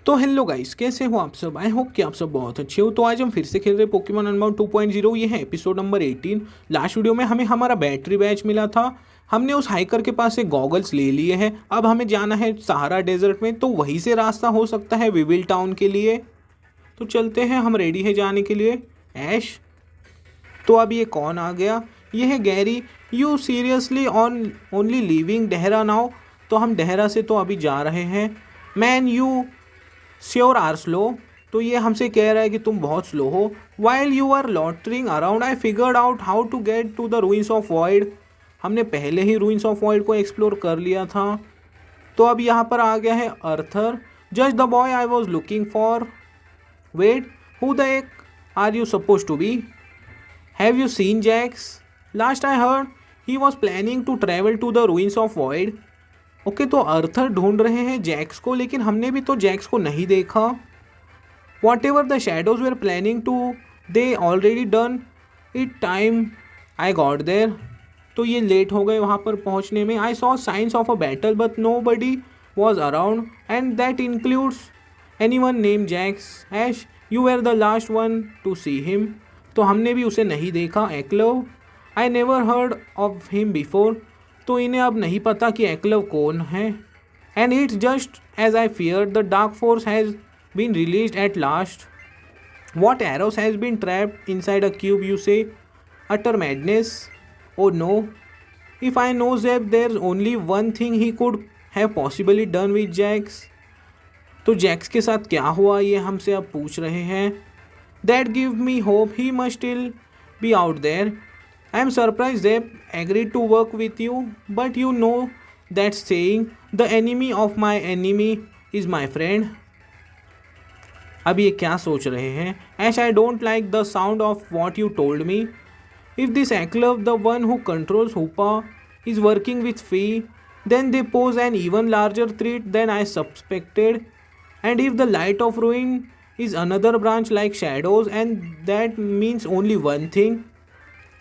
तो hello guys, कैसे हो आप सब। आई होप कि आप सब बहुत अच्छे हो। तो आज हम फिर से खेल रहे पोकेमॉन अनबाउंड 2.0। ये है एपिसोड नंबर 18। लास्ट वीडियो में हमें हमारा बैटरी बैच मिला था। हमने उस हाइकर के पास से गॉगल्स ले लिए हैं। अब हमें जाना है सहारा डेजर्ट में, तो वहीं से रास्ता हो सकता है विविल टाउन के लिए। तो चलते हैं, हम रेडी है जाने के लिए। ऐश, तो अब ये कौन आ गया? ये है Gary. You seriously on only leaving Dehra now? तो हम डेहरा से तो अभी जा रहे हैं। Man you sure are slow? तो ये हमसे कह रहा है कि तुम बहुत स्लो हो। While you are loitering around I figured out how to get to the ruins of void. हमने पहले ही रूइंस ऑफ वॉइड को एक्सप्लोर कर लिया था। तो अब यहाँ पर आ गया है Arthur. Just the boy I was looking for. Wait, who the heck are you supposed to be? Have you seen Jax? Last I heard he was planning to travel to the ruins of void. Okay, तो Arthur ढूंढ रहे हैं Jacques को, लेकिन हमने भी तो Jacques को नहीं देखा। Whatever the shadows were planning to, they already done it time I got there. तो ये लेट हो गए वहाँ पर पहुँचने में। I saw signs of a battle but nobody was around and that includes anyone name Jax. Ash, you were the last one to see him. तो हमने भी उसे नहीं देखा। Eklav, I never heard of him before. तो इन्हें अब नहीं पता कि एक्लव कौन है। And it's just as I fear, the dark force has been released at last. What Eros has been trapped inside a cube you say? Utter madness. Oh no, if I know that there only one thing he could have possibly done with Jax. तो Jax के साथ क्या हुआ ये हमसे अब पूछ रहे हैं। That give me hope he must still be out there. I am surprised they agreed to work with you, but you know that saying, the enemy of my enemy is my friend. अब ये क्या सोच रहे हैं? Ash, I don't like the sound of what you told me. If this Aklov, the one who controls Hoopa, is working with Fee, then they pose an even larger threat than I suspected. And if the Light of Ruin is another branch like Shadows, and that means only one thing,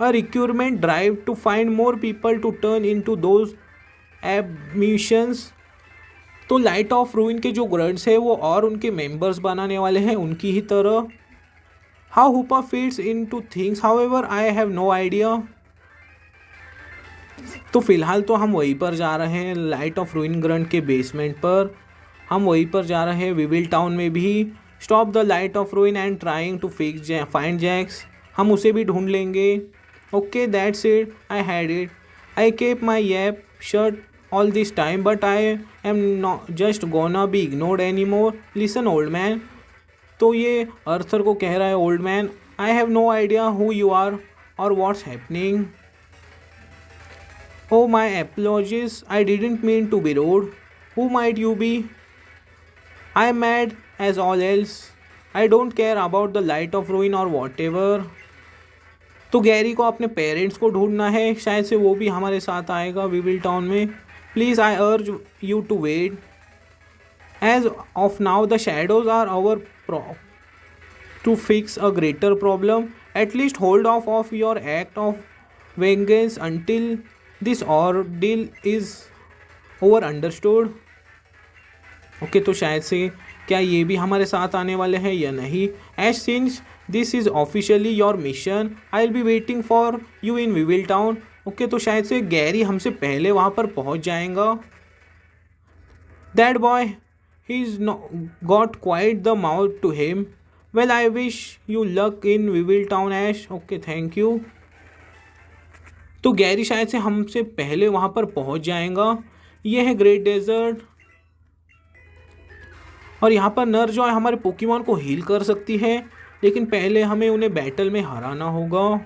a recruitment drive to find more people to turn into those ambitions. तो light of ruin के जो ग्रड्स है वो और उनके members बनाने वाले हैं उनकी ही तरह। How Hoopa fits in to things however I have no idea. तो फिलहाल तो हम वहीं पर जा रहे हैं, लाइट ऑफ रूइन ग्रंड के बेसमेंट पर। हम वहीं पर जा रहे हैं विविल टाउन में भी। Stop the light of ruin and trying to fix find Jax. हम उसे भी ढूंढ लेंगे। Okay, that's it. I had it. I kept my yap shut all this time, but I am not just gonna be ignored anymore. Listen, old man. तो ये अर्थर को कह रहा है, old man, I have no idea who you are और what's happening. Oh my apologies, I didn't mean to be rude. Who might you be? I am mad as all else. I don't care about the light of ruin और what ever. तो Gary को अपने parents को ढूंढना है, शायद से वो भी हमारे साथ आएगा विविल टाउन में। Please I urge you to wait. As of now the shadows are our to fix a greater problem. At least hold off your act of vengeance until this ordeal is over understood. Okay, तो शायद से क्या ये भी हमारे साथ आने वाले हैं या नहीं। As since this is officially your mission, I will be waiting for you in Vivill town. Okay, तो शायद से गैरी हमसे पहले वहाँ पर पहुँच जाएगा। That boy, he is got quite the mouth to him. Well, I wish you luck in Vivill town Ash. Okay, thank you. तो गैरी शायद से हमसे पहले वहाँ पर पहुँच जाएगा। ये है ग्रेट डेजर्ट, और यहाँ पर नर जो है हमारे पोकेमॉन को हील कर सकती है, लेकिन पहले हमें उन्हें बैटल में हराना होगा।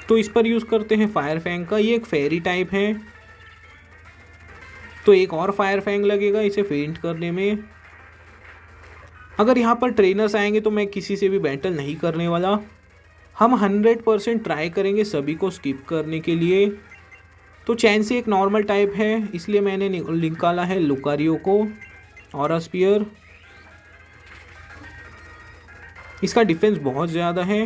तो इस पर यूज़ करते हैं फायर फैंग का। ये एक फेरी टाइप है, तो एक और फायर फैंग लगेगा इसे फेंट करने में। अगर यहाँ पर ट्रेनर्स आएंगे तो मैं किसी से भी बैटल नहीं करने वाला। हम 100% ट्राई करेंगे सभी को स्किप करने के लिए। तो चैंसी एक नॉर्मल टाइप है, इसलिए मैंने निकाला है लुकारियो को। और स्पीयर, इसका डिफेंस बहुत ज़्यादा है।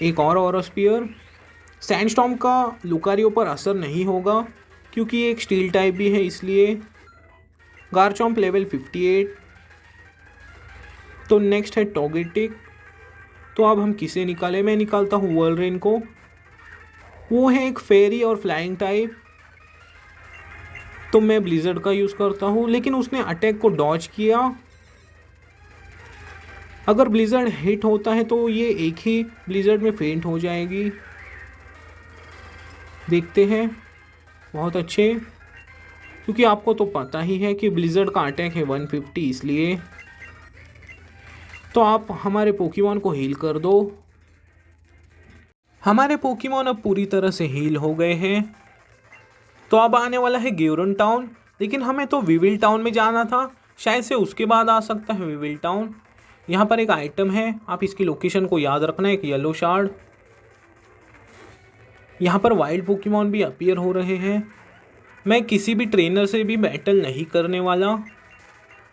एक और स्पीयर। सैंडस्टॉर्म का लुकारियो पर असर नहीं होगा क्योंकि ये एक स्टील टाइप भी है इसलिए। गारचॉम्प लेवल 58। तो नेक्स्ट है टोगेटिक। तो अब हम किसे निकालें, मैं निकालता हूँ वोल्वरिन को। वो है एक फेरी और फ्लाइंग टाइप, तो मैं ब्लिजर्ड का यूज़ करता हूँ, लेकिन उसने अटैक को डॉज किया। अगर ब्लिजर्ड हिट होता है तो ये एक ही ब्लिजर्ड में फेंट हो जाएगी। देखते हैं। बहुत अच्छे, क्योंकि आपको तो पता ही है कि ब्लिजर्ड का अटैक है 150, इसलिए। तो आप हमारे पोकेमॉन को हील कर दो। हमारे पोकेमॉन अब पूरी तरह से हील हो गए हैं। तो अब आने वाला है ग्यूरन टाउन, लेकिन हमें तो विविल टाउन में जाना था, शायद से उसके बाद आ सकता है विविल टाउन। यहाँ पर एक आइटम है, आप इसकी लोकेशन को याद रखना, एक येलो शार्ड। यहाँ पर वाइल्ड पोकेमॉन भी अपीयर हो रहे हैं। मैं किसी भी ट्रेनर से भी बैटल नहीं करने वाला,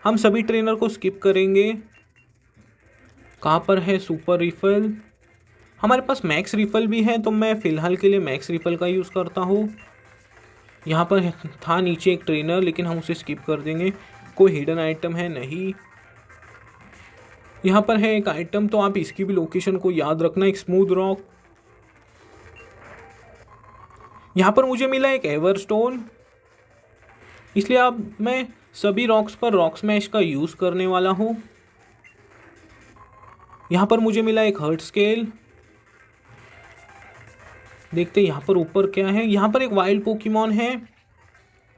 हम सभी ट्रेनर को स्किप करेंगे। कहाँ पर है सुपर रिफल? हमारे पास मैक्स रिफल भी है, तो मैं फ़िलहाल के लिए मैक्स रिफल का यूज़ करता हूँ। यहाँ पर था नीचे एक ट्रेनर, लेकिन हम उसे स्किप कर देंगे। कोई हिडन आइटम है? नहीं। यहाँ पर है एक आइटम, तो आप इसकी भी लोकेशन को याद रखना, एक स्मूथ रॉक। यहाँ पर मुझे मिला एक एवर स्टोन, इसलिए अब मैं सभी रॉक्स पर रॉक स्मैश का यूज़ करने वाला हूँ। यहाँ पर मुझे मिला एक हर्ट स्केल। देखते हैं यहाँ पर ऊपर क्या है। यहाँ पर एक वाइल्ड पोकेमॉन है,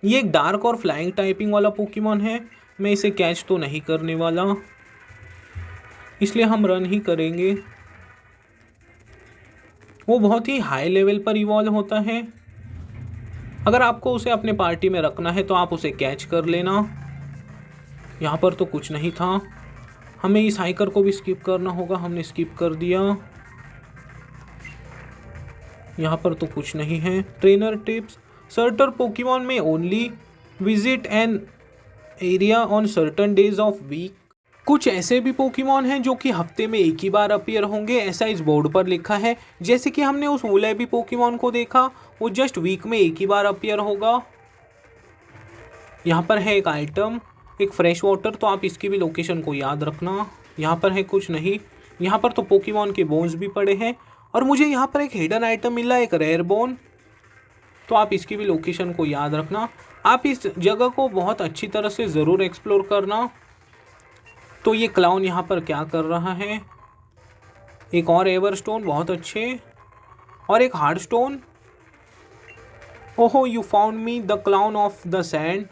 ये एक डार्क और फ्लाइंग टाइपिंग वाला पोकेमॉन है। मैं इसे कैच तो नहीं करने वाला, इसलिए हम रन ही करेंगे। वो बहुत ही हाई लेवल पर इवॉल्व होता है। अगर आपको उसे अपने पार्टी में रखना है तो आप उसे कैच कर लेना। यहाँ पर तो कुछ नहीं था, हमें इस हाइकर को भी स्किप करना होगा, हमने स्किप कर दिया। यहाँ पर तो कुछ नहीं है। ट्रेनर टिप्स, सर्टन पोकेमॉन में only visit an area on certain days of week. कुछ ऐसे भी पोकेमॉन हैं जो कि हफ्ते में एक ही बार अपीयर होंगे, ऐसा इस बोर्ड पर लिखा है। जैसे कि हमने उस वुलेबी पोकेमॉन को देखा, वो जस्ट वीक में एक ही बार अपीयर होगा। यहाँ पर है एक आइटम, एक फ्रेश वाटर, तो आप इसकी भी लोकेशन को याद रखना। यहाँ पर है कुछ नहीं। यहाँ पर तो पोकेमॉन के बोन्स भी पड़े हैं, और मुझे यहाँ पर एक हिडन आइटम मिला, एक रेयर बोन, तो आप इसकी भी लोकेशन को याद रखना। आप इस जगह को बहुत अच्छी तरह से ज़रूर एक्सप्लोर करना। तो ये क्लाउन यहाँ पर क्या कर रहा है? एक और एवर स्टोन, बहुत अच्छे, और एक हार्ड स्टोन। ओहो, you found me the clown of the sand.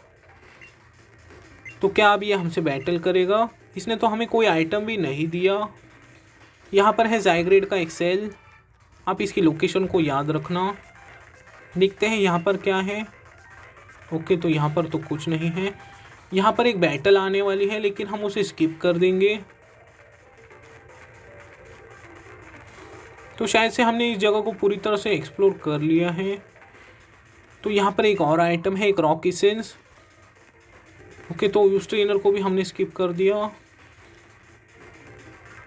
तो क्या अब ये हमसे बैटल करेगा? इसने तो हमें कोई आइटम भी नहीं दिया। यहाँ पर है ज़ाइग्रेड का एक्सेल, आप इसकी लोकेशन को याद रखना। देखते हैं यहाँ पर क्या है। ओके, तो यहाँ पर तो कुछ नहीं है। यहाँ पर एक बैटल आने वाली है, लेकिन हम उसे स्किप कर देंगे। तो शायद से हमने इस जगह को पूरी तरह से एक्सप्लोर कर लिया है। तो यहाँ पर एक और आइटम है, एक रॉक एसेंस। ओके, तो उस ट्रेनर को भी हमने स्किप कर दिया।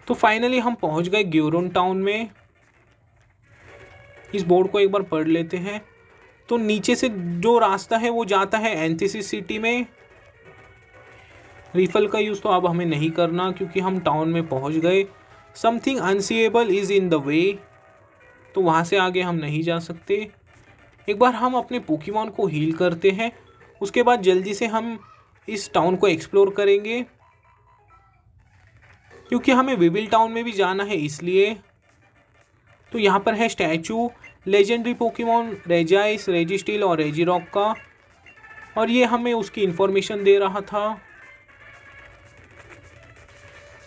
तो फाइनली हम पहुँच गए ग्यूरन टाउन में। इस बोर्ड को एक बार पढ़ लेते हैं। तो नीचे से जो रास्ता है वो जाता है एंथिसिस सिटी में। रिफल का यूज़ तो अब हमें नहीं करना, क्योंकि हम टाउन में पहुंच गए। Something unseeable is in the way, तो वहाँ से आगे हम नहीं जा सकते। एक बार हम अपने पोकेमॉन को हील करते हैं, उसके बाद जल्दी से हम इस टाउन को एक्सप्लोर करेंगे, क्योंकि हमें विविल टाउन में भी जाना है इसलिए। तो यहाँ पर है स्टैचू लेजेंडरी पोकेमॉन रेजाइस, रेजिस्टील और रेजिरॉक का, और ये हमें उसकी इन्फॉर्मेशन दे रहा था।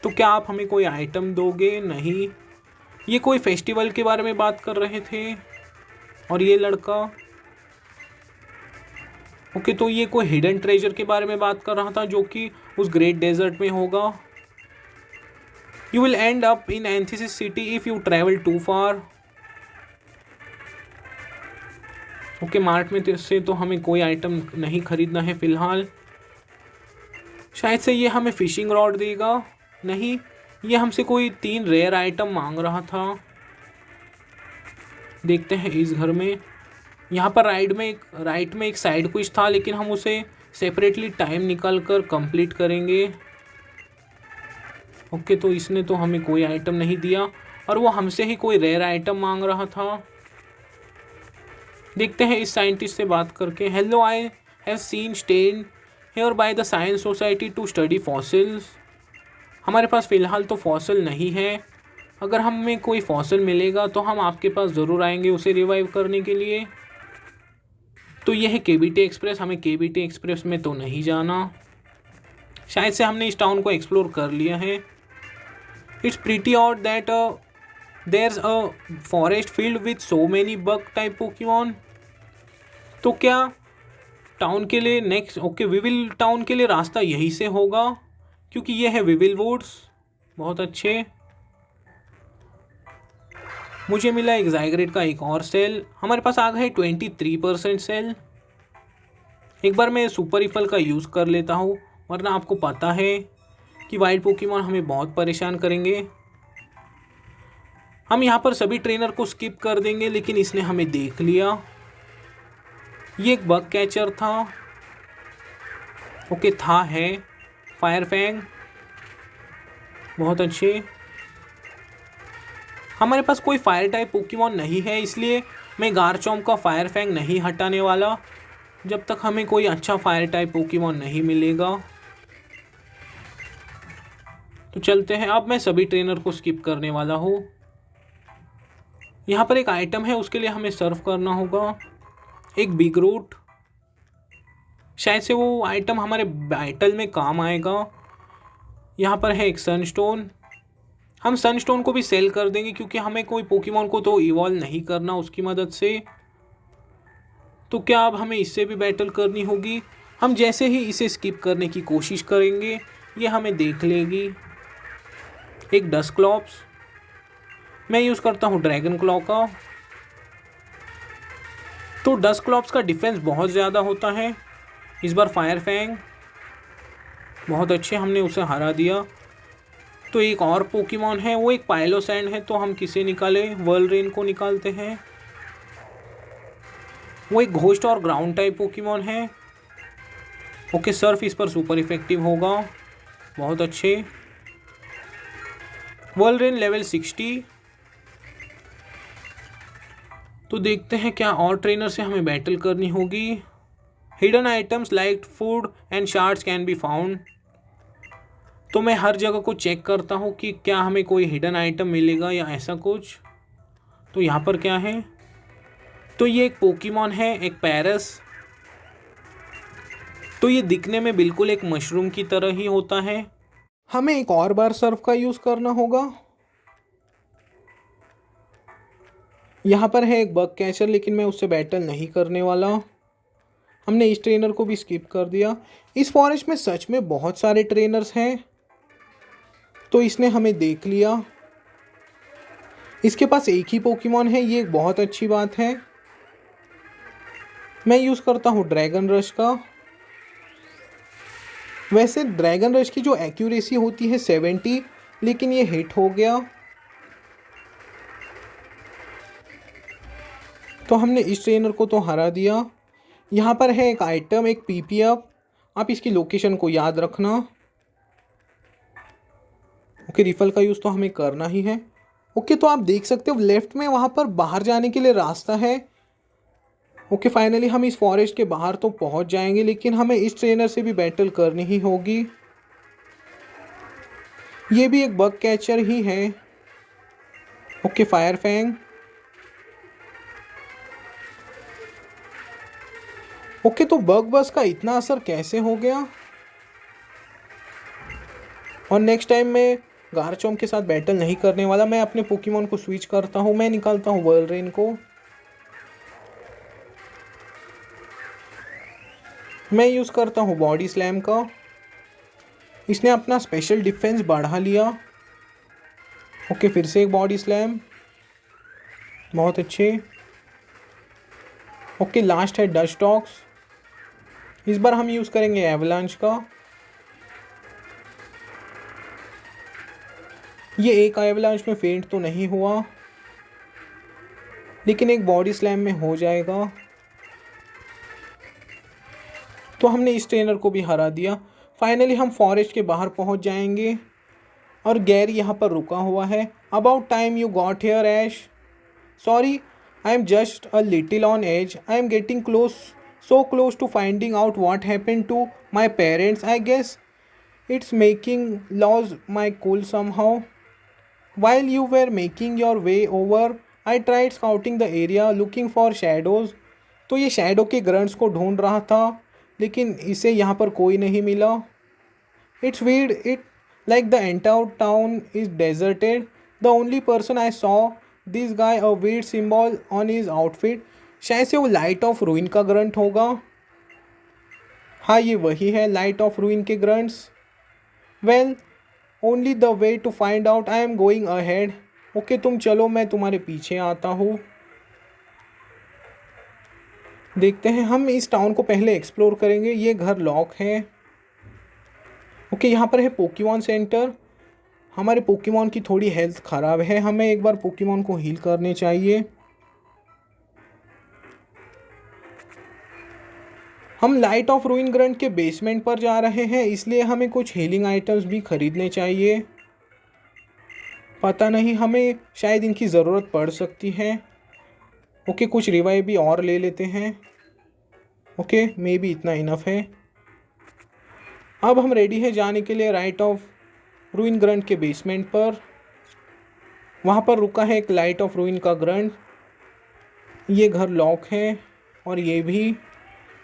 तो क्या आप हमें कोई आइटम दोगे? नहीं। ये कोई फेस्टिवल के बारे में बात कर रहे थे, और ये लड़का, ओके, तो ये कोई हिडन ट्रेजर के बारे में बात कर रहा था जो कि उस ग्रेट डेजर्ट में होगा। You will end up in Anthesis city if you travel too far. Okay, मार्ट में से तो हमें कोई आइटम नहीं खरीदना है फ़िलहाल। शायद से ये हमें फिशिंग रॉड देगा। नहीं, ये हमसे कोई 3 रेयर आइटम मांग रहा था। देखते हैं इस घर में। यहाँ पर राइट में एक साइड क्विज था, लेकिन हम उसे सेपरेटली टाइम निकाल कर कंप्लीट करेंगे। ओके, तो इसने तो हमें कोई आइटम नहीं दिया और वो हमसे ही कोई रेयर आइटम मांग रहा था। देखते हैं इस साइंटिस्ट से बात करके। Hello, I have seen stain here by the science society to study fossils. हमारे पास फ़िलहाल तो फॉसिल नहीं है, अगर हमें कोई फॉसिल मिलेगा तो हम आपके पास ज़रूर आएंगे उसे रिवाइव करने के लिए। तो यह है केबीटी एक्सप्रेस, हमें केबीटी एक्सप्रेस में तो नहीं जाना, शायद से हमने इस टाउन को एक्सप्लोर कर लिया है। It's pretty odd that there's a forest field with so many bug type Pokemon. तो क्या टाउन के लिए विविल टाउन के लिए रास्ता यहीं से होगा, क्योंकि ये है विविल वुड्स। बहुत अच्छे, मुझे मिला एक्साइग्रेट का एक और सेल। हमारे पास आ गए 23% सेल। एक बार मैं सुपर रिफल का यूज़ कर लेता हूँ, वरना आपको पता है कि वाइल्ड पोकेमॉन हमें बहुत परेशान करेंगे। हम यहाँ पर सभी ट्रेनर को स्किप कर देंगे, लेकिन इसने हमें देख लिया। ये एक बग कैचर था। ओके, है फायर फैंग। बहुत अच्छे, हमारे पास कोई फायर टाइप पोकेमॉन नहीं है, इसलिए मैं गारचॉम्प का फायर फैंग नहीं हटाने वाला जब तक हमें कोई अच्छा फायर टाइप पोकेमॉन नहीं मिलेगा। तो चलते हैं, अब मैं सभी ट्रेनर को स्किप करने वाला हूँ। यहाँ पर एक आइटम है, उसके लिए हमें सर्व करना होगा एक बिग रूट। शायद से वो आइटम हमारे बैटल में काम आएगा। यहाँ पर है एक सनस्टोन, हम सनस्टोन को भी सेल कर देंगे क्योंकि हमें कोई पोकेमॉन को तो इवॉल्व नहीं करना उसकी मदद से। तो क्या अब हमें इससे भी बैटल करनी होगी। हम जैसे ही इसे स्किप करने की कोशिश करेंगे, ये हमें देख लेगी। एक डस्क्लॉप्स, मैं यूज़ करता हूँ ड्रैगन क्लॉ का। तो डस्क्लॉप्स का डिफेंस बहुत ज़्यादा होता है। इस बार फायर फैंग, बहुत अच्छे, हमने उसे हरा दिया। तो एक और पोकेमॉन है, वो एक पाइलोसैंड है, तो हम किसे निकालें, वर्लरेन को निकालते हैं। वो एक घोस्ट और ग्राउंड टाइप पोकेमॉन है। ओके, सर्फ इस पर सुपर इफेक्टिव होगा। बहुत अच्छे, वर्लरेन लेवल 60। तो देखते हैं क्या और ट्रेनर से हमें बैटल करनी होगी। Hidden items like food and shards can be found. तो मैं हर जगह को चेक करता हूँ कि क्या हमें कोई हिडन आइटम मिलेगा या ऐसा कुछ। तो यहाँ पर क्या है, तो ये एक पोकेमॉन है, एक पैरस। तो ये दिखने में बिल्कुल एक मशरूम की तरह ही होता है। हमें एक और बार सर्फ का यूज़ करना होगा। यहाँ पर है एक बग कैचर, लेकिन मैं उससे बैटल नहीं करने वाला। हमने इस ट्रेनर को भी स्किप कर दिया। इस फॉरेस्ट में सच में बहुत सारे ट्रेनर्स हैं, तो इसने हमें देख लिया। इसके पास एक ही पोकेमॉन है, ये एक बहुत अच्छी बात है। मैं यूज़ करता हूँ ड्रैगन रश का। वैसे ड्रैगन रश की जो एक्यूरेसी होती है 70, लेकिन ये हिट हो गया। तो हमने इस ट्रेनर को तो हरा दिया। यहाँ पर है एक आइटम, एक पीपी अप। आप इसकी लोकेशन को याद रखना। ओके, रिफल का यूज़ तो हमें करना ही है। ओके, तो आप देख सकते हो लेफ्ट में वहाँ पर बाहर जाने के लिए रास्ता है। ओके, फाइनली हम इस फॉरेस्ट के बाहर तो पहुँच जाएंगे, लेकिन हमें इस ट्रेनर से भी बैटल करनी ही होगी। ये भी एक बग कैचर ही है। Okay, fire fang. ओके, तो बग बस का इतना असर कैसे हो गया। और नेक्स्ट टाइम मैं गारचॉम्प के साथ बैटल नहीं करने वाला। मैं अपने पोकेमॉन को स्विच करता हूँ, मैं निकालता हूँ वर्लरेन को। मैं यूज़ करता हूँ बॉडी स्लैम का। इसने अपना स्पेशल डिफेंस बढ़ा लिया। ओके, फिर से एक बॉडी स्लैम, बहुत अच्छे। ओके, लास्ट है डस्टॉक्स। इस बार हम यूज़ करेंगे एवलांच का। ये एक एवलांच में फेंट तो नहीं हुआ, लेकिन एक बॉडी स्लैम में हो जाएगा। तो हमने इस ट्रेनर को भी हरा दिया। फाइनली हम फॉरेस्ट के बाहर पहुंच जाएंगे और गैरी यहाँ पर रुका हुआ है। About time you got here Ash. Sorry, I am just a little on edge. I am getting close, so close to finding out what happened to my parents. I guess it's making lose my cool somehow. While you were making your way over, I tried scouting the area looking for shadows. तो ये shadow के grunts को ढूंढ रहा था, लेकिन इसे यहाँ पर कोई नहीं मिला। It's weird, it like the entire town is deserted. The only person I saw, this guy, a weird symbol on his outfit. शायद से वो लाइट ऑफ रूइन का ग्रंट होगा। हाँ, ये वही है, लाइट ऑफ रूइन के grunts. Well, only the way to find out, I am going ahead. Okay, तुम चलो, मैं तुम्हारे पीछे आता हूँ। देखते हैं, हम इस टाउन को पहले एक्सप्लोर करेंगे। ये घर लॉक है। ओके, यहाँ पर है पोकेमॉन सेंटर। हमारे पोकेमॉन की थोड़ी हेल्थ ख़राब है, हमें एक बार पोकेमॉन को हील करने चाहिए। हम लाइट ऑफ रूइन ग्रंट के बेसमेंट पर जा रहे हैं, इसलिए हमें कुछ हीलिंग आइटम्स भी खरीदने चाहिए। पता नहीं, हमें शायद इनकी ज़रूरत पड़ सकती है। ओके, कुछ रिवाइव भी और ले लेते हैं। ओके, मे बी इतना इनफ है। अब हम रेडी हैं जाने के लिए लाइट ऑफ रूइन ग्रंट के बेसमेंट पर। वहाँ पर रुका है एक लाइट ऑफ रूइन का ग्रंट। ये घर लॉक है और ये भी।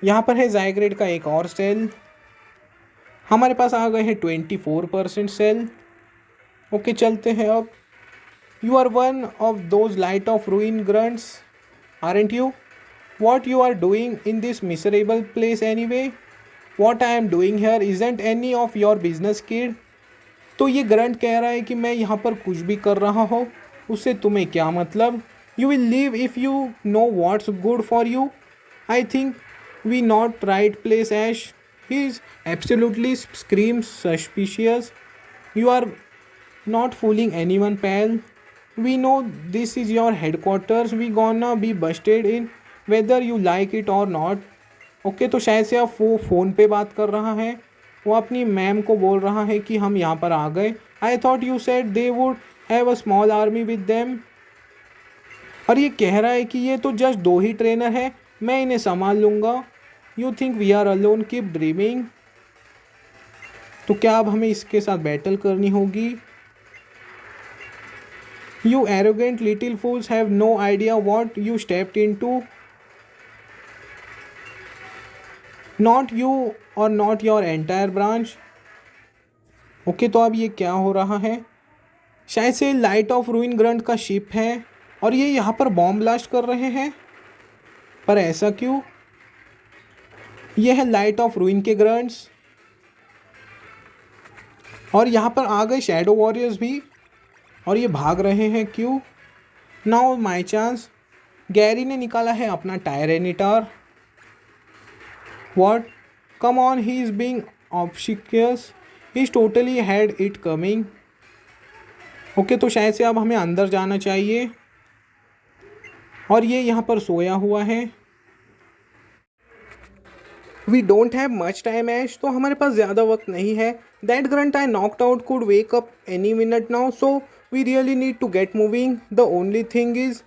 यहाँ पर है ज़ाइग्रेड का एक और सेल। हमारे पास आ गए हैं 24% सेल। ओके, चलते हैं अब। You are one of those light of ruin grunts, aren't you? What you are doing in this miserable place anyway? What I am doing here isn't any of your business kid. तो ये grunt कह रहा है कि मैं यहाँ पर कुछ भी कर रहा हूँ, उससे तुम्हें क्या मतलब? You will leave if you know what's good for you. I think we not right place, Ash. He is absolutely screams suspicious. You are not fooling anyone, pal. We know this is your headquarters. We gonna be busted in whether you like it or not. Okay, तो शायद से आप वो phone पे बात कर रहा है। वो अपनी मैम को बोल रहा है कि हम यहाँ पर आ गए। I thought you said they would have a small army with them. और ये कह रहा है कि ये तो जस्ट 2 ही ट्रेनर है, मैं इन्हें संभाल लूँगा। You think we are alone, keep dreaming. तो क्या अब हमें इसके साथ बैटल करनी होगी? You arrogant little fools have no idea what you stepped into. Not you और not your entire branch. Okay, तो अब ये क्या हो रहा है? शायद से लाइट ऑफ रूइन ग्रंट का शिप है और ये यहाँ पर बॉम्ब ब्लास्ट कर रहे हैं। पर ऐसा क्यों? ये है लाइट ऑफ रूइन के ग्रंट्स और यहाँ पर आ गए शैडो वॉरियर्स भी और ये भाग रहे हैं क्यों? Now my chance. गैरी ने निकाला है अपना Tyranitar. What? Come on, he is being obsequious, he is totally had it coming. Okay, तो शायद से अब हमें अंदर जाना चाहिए और ये यहाँ पर सोया हुआ है। We don't have much time Ash, तो हमारे पास ज़्यादा वक्त नहीं है। That grunt I knocked out could wake up any minute now, so we really need to get moving. The only thing is,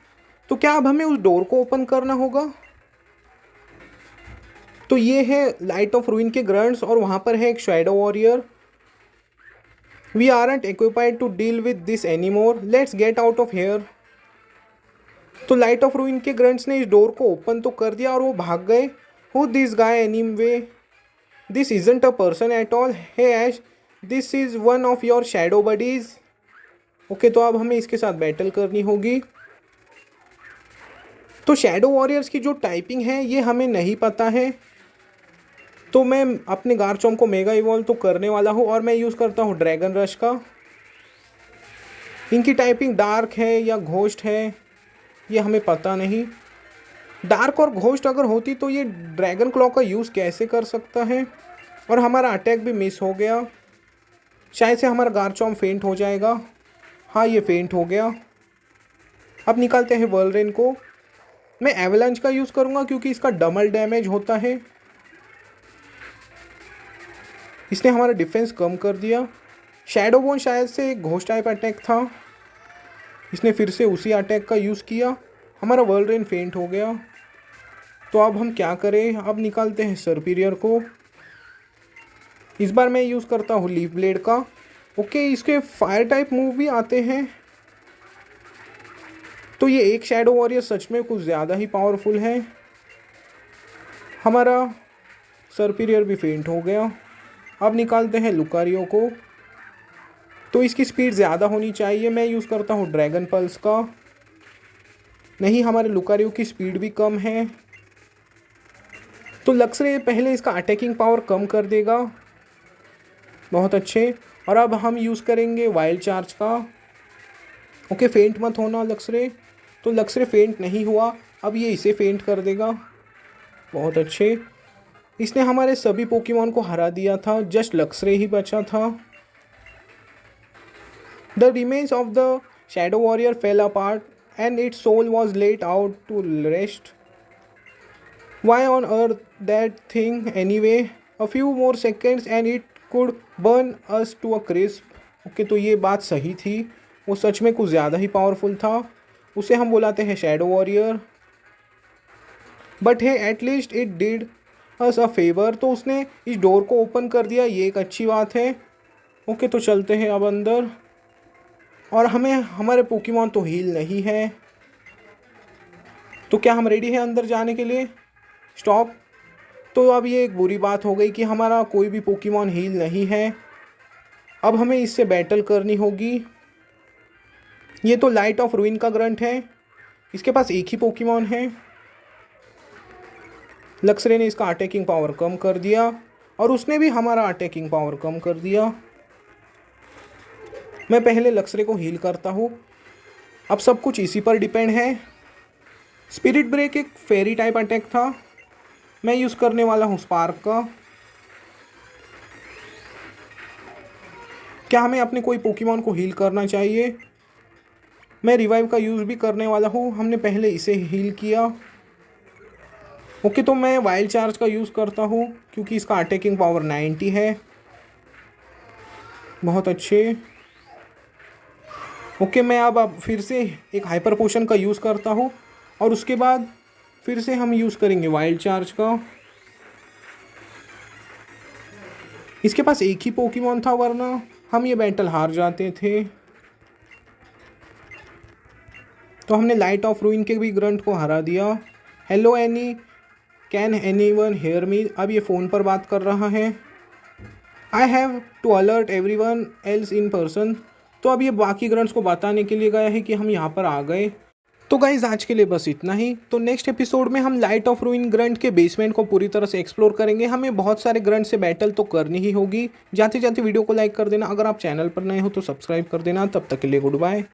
तो क्या अब हमें उस डोर को ओपन करना होगा? तो ये है लाइट ऑफ रूइन के ग्रंट्स और वहाँ पर है एक shadow warrior. We aren't equipped to deal with this any more, let's get out of here. तो लाइट ऑफ रूइन के ग्रंट्स ने इस डोर को ओपन तो कर दिया और वो भाग गए। Who this guy anyway? This isn't a person at all. Hey Ash, this is one of your shadow buddies. Okay, तो अब हमें इसके साथ बैटल करनी होगी। तो शैडो वॉरियर्स की जो टाइपिंग है ये हमें नहीं पता है, तो मैं अपने गार्चॉम्प को मेगा इवॉल्व तो करने वाला हूँ और मैं यूज़ करता हूँ ड्रैगन रश का। इनकी टाइपिंग डार्क है या घोस्ट है ये हमें पता नहीं। डार्क और घोस्ट अगर होती तो ये ड्रैगन क्लॉ का यूज़ कैसे कर सकता है? और हमारा अटैक भी मिस हो गया। शायद से हमारा गार्चॉम्प फेंट हो जाएगा। हाँ, ये फेंट हो गया। अब निकालते हैं वर्लरेन को। मैं एवलांच का यूज़ करूँगा क्योंकि इसका डबल डैमेज होता है। इसने हमारा डिफेंस कम कर दिया। शैडो बोन शायद से एक घोस्ट टाइप अटैक था, इसने फिर से उसी अटैक का यूज़ किया। हमारा वर्ल्ड फेंट हो गया। तो अब हम क्या करें, अब निकालते हैं सरपीरियर को। इस बार मैं यूज़ करता हूँ लीफ ब्लेड का। ओके, इसके फायर टाइप मूव भी आते हैं। तो ये एक शैडो वॉरियर सच में कुछ ज़्यादा ही पावरफुल है। हमारा सरपीरियर भी फेंट हो गया। अब निकालते हैं लुकारियो को। तो इसकी स्पीड ज़्यादा होनी चाहिए, मैं यूज़ करता हूँ ड्रैगन पल्स का। नहीं, हमारे लुकारियो की स्पीड भी कम है। तो लक्सरे पहले इसका अटैकिंग पावर कम कर देगा। बहुत अच्छे। और अब हम यूज़ करेंगे वाइल्ड चार्ज का। ओके, फेंट मत होना लक्सरे। तो लक्सरे फेंट नहीं हुआ, अब ये इसे फेंट कर देगा। बहुत अच्छे। इसने हमारे सभी पोकेमॉन को हरा दिया था, जस्ट लक्सरे ही बचा था। The remains of the shadow warrior fell apart and its soul was let out to rest. Why on earth that thing anyway, a few more seconds and it could burn us to a crisp. Okay, तो ये बात सही थी, वो सच में कुछ ज़्यादा ही powerful था। उसे हम बुलाते हैं शैडो वॉरियर। बट है at least it did us a favour. तो उसने इस डोर को ओपन कर दिया, ये एक अच्छी बात है। ओके, तो चलते हैं अब अंदर। और हमें हमारे पोकेमॉन तो हील नहीं है, तो क्या हम रेडी हैं अंदर जाने के लिए? स्टॉप। तो अब ये एक बुरी बात हो गई कि हमारा कोई भी पोकेमॉन हील नहीं है। अब हमें इससे बैटल करनी होगी। ये तो लाइट ऑफ रूइन का ग्रंट है, इसके पास एक ही पोकेमॉन है। लक्सरे ने इसका अटैकिंग पावर कम कर दिया और उसने भी हमारा अटैकिंग पावर कम कर दिया। मैं पहले लक्सरे को हील करता हूँ, अब सब कुछ इसी पर डिपेंड है। स्पिरिट ब्रेक एक फेरी टाइप अटैक था, मैं यूज़ करने वाला हूँ स्पार्क का। क्या हमें अपने कोई पोकेमॉन को हील करना चाहिए? मैं रिवाइव का यूज़ भी करने वाला हूँ, हमने पहले इसे हील किया। ओके, तो मैं वाइल्ड चार्ज का यूज़ करता हूँ क्योंकि इसका अटैकिंग पावर 90 है। बहुत अच्छे। ओके, मैं अब फिर से एक हाइपर पोशन का यूज़ करता हूँ और उसके बाद फिर से हम यूज़ करेंगे वाइल्ड चार्ज का। इसके पास एक ही पोकेमॉन था, वरना हम ये बैटल हार जाते थे। तो हमने लाइट ऑफ रूइन के भी ग्रंट को हरा दिया। Hello any, can anyone hear me? अब ये फ़ोन पर बात कर रहा है। I have to alert everyone else in person. तो अब ये बाकी ग्रंट्स को बताने के लिए गया है कि हम यहाँ पर आ गए। तो गाइज आज के लिए बस इतना ही। तो नेक्स्ट एपिसोड में हम लाइट ऑफ रूइन ग्रंट के बेसमेंट को पूरी तरह से एक्सप्लोर करेंगे। हमें बहुत सारे ग्रंट से बैटल तो करनी ही होगी। जाते जाते वीडियो को लाइक कर देना, अगर आप चैनल पर नए हो तो सब्सक्राइब कर देना। तब तक के लिए गुड बाय।